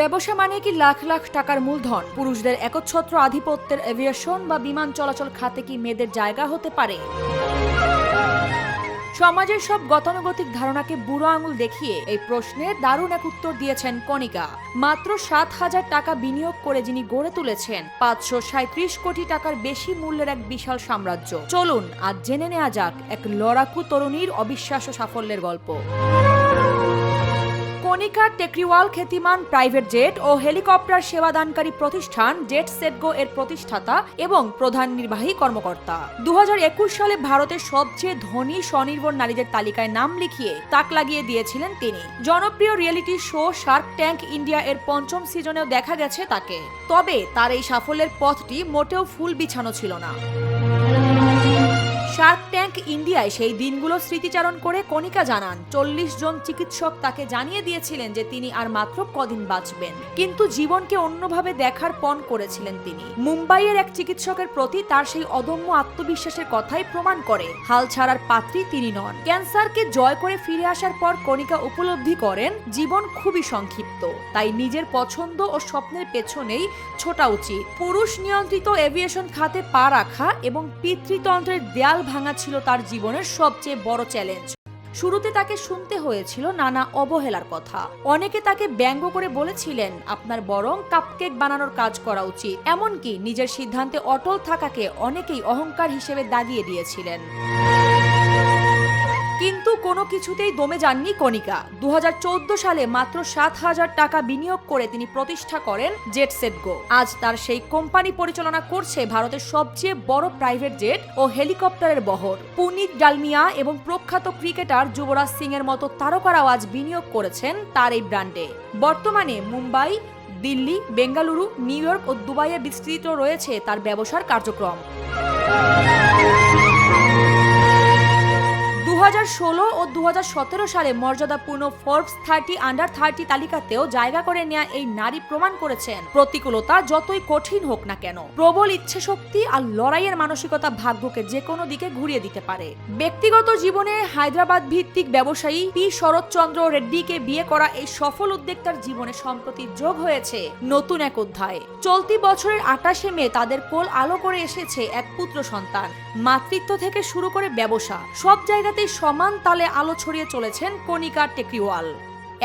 ব্যবসা মানে কি লাখ লাখ টাকার মূলধন? পুরুষদের একচ্ছত্র আধিপত্যের এভিয়েশন বা বিমান চলাচল খাতে কি মেয়েদের জায়গা হতে পারে? সমাজের সব গতানুগতিক ধারণাকে বুড়ো আঙুল দেখিয়ে এই প্রশ্নের দারুণ এক উত্তর দিয়েছেন কণিকা। মাত্র 7,000 টাকা বিনিয়োগ করে যিনি গড়ে তুলেছেন 537 কোটি টাকার বেশি মূল্যের এক বিশাল সাম্রাজ্য। চলুন আজ জেনে নেওয়া যাক এক লড়াকু তরুণীর অবিশ্বাস্য সাফল্যের গল্প। কণিকা টেকরিওয়াল খ্যাতিমান প্রাইভেট জেট ও হেলিকপ্টার সেবাদানকারী প্রতিষ্ঠান জেটসেটগো এর প্রতিষ্ঠাতা এবং প্রধান নির্বাহী কর্মকর্তা। 2021 সালে ভারতের সবচেয়ে ধনী স্বনির্ভর নারীদের তালিকায় নাম লিখিয়ে তাক লাগিয়ে দিয়েছিলেন তিনি। জনপ্রিয় reality show Shark tank India এর 5ম সিজনেও দেখা গেছে তাকে। তবে তার এই সাফল্যের পথটি মোটেও ফুল বিছানো ছিল না। শার্ক ট্যাঙ্ক ইন্ডিয়ায় সেই দিনগুলো স্মৃতিচারণ করে কণিকা জানান, 40 জন চিকিৎসক তাকে জানিয়ে দিয়েছিলেন যে তিনি আর মাত্র কদিন বাঁচবেন, কিন্তু জীবনকে অন্যভাবে দেখার পণ করেছিলেন তিনি। মুম্বাইয়ের এক চিকিৎসকের প্রতি তার সেই অদম্য আত্মবিশ্বাসের কথাই প্রমাণ করে হাল ছাড়ার পাত্রী তিনি নন। ক্যান্সারকে জয় করে ফিরে আসার পর কণিকা উপলব্ধি করেন জীবন খুবই সংক্ষিপ্ত, তাই নিজের পছন্দ ও স্বপ্নের পেছনেই ছোটা উচিত। পুরুষ নিয়ন্ত্রিত এভিয়েশন খাতে পা রাখা এবং পিতৃতন্ত্রের দেয়াল ভাঙা ছিল তার জীবনের সবচেয়ে বড় চ্যালেঞ্জ। শুরুতে তাকে শুনতে হয়েছিল নানা অবহেলার কথা। অনেকে তাকে ব্যঙ্গ করে বলেছিলেন, আপনার বরং কাপকেক বানানোর কাজ করা উচিত। এমনকি নিজের সিদ্ধান্তে অটল থাকাকে অনেকেই অহংকার হিসেবে দাগিয়ে দিয়েছিলেন। কিন্তু কোনো কিছুতেই দমে যাননি কণিকা। 2014 সালে মাত্র 7,000 টাকা বিনিয়োগ করে তিনি প্রতিষ্ঠা করেন জেটসেটগো। আজ তার সেই কোম্পানি পরিচালনা করছে ভারতের সবচেয়ে বড় প্রাইভেট জেট ও হেলিকপ্টারের বহর। পুনিত ডালমিয়া এবং প্রখ্যাত ক্রিকেটার যুবরাজ সিং এর মতো তারকারাও আজ বিনিয়োগ করেছেন তার এই ব্র্যান্ডে। বর্তমানে মুম্বাই, দিল্লি, বেঙ্গালুরু, নিউ ইয়র্ক ও দুবাইয়ে বিস্তৃত রয়েছে তার ব্যবসার কার্যক্রম। 2016 ও 2017 সালে মর্যাদাপূর্ণ ফোর্বস 30 আন্ডার 30 তালিকাতেও জায়গা করে নেওয়া এই নারী প্রমাণ করেছেন, প্রতিকূলতা যতই কঠিন হোক না কেন, প্রবল ইচ্ছে শক্তি আর লড়াইয়ের মানসিকতা ভাগ্যকে যে কোনো দিকে ঘুরিয়ে দিতে পারে। ব্যক্তিগত জীবনে হায়দ্রাবাদ ভিত্তিক ব্যবসায়ী পি শরৎচন্দ্র রেড্ডিকে বিয়ে করা এই সফল উদ্যোক্তার জীবনে সম্প্রতি যোগ হয়েছে নতুন এক অধ্যায়। চলতি বছরের 28 মে তাদের কোল আলো করে এসেছে এক পুত্র সন্তান। মাতৃত্ব থেকে শুরু করে ব্যবসা সব জায়গাতেই সমান তালে আলো ছড়িয়ে চলেছেন কণিকা টেকরিওয়াল,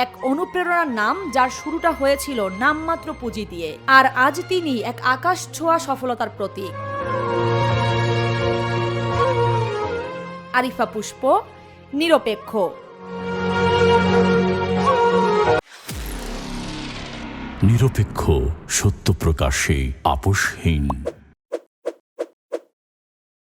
এক অনুপ্রেরণার নাম যার শুরুটা হয়েছিল নামমাত্র পুঁজি দিয়ে, আর আজ তিনি এক আকাশ ছোঁয়া সফলতার প্রতীক। আরিফা পুষ্প, নিরপেক্ষ। নিরপেক্ষ, সত্য প্রকাশে আপোষহীন।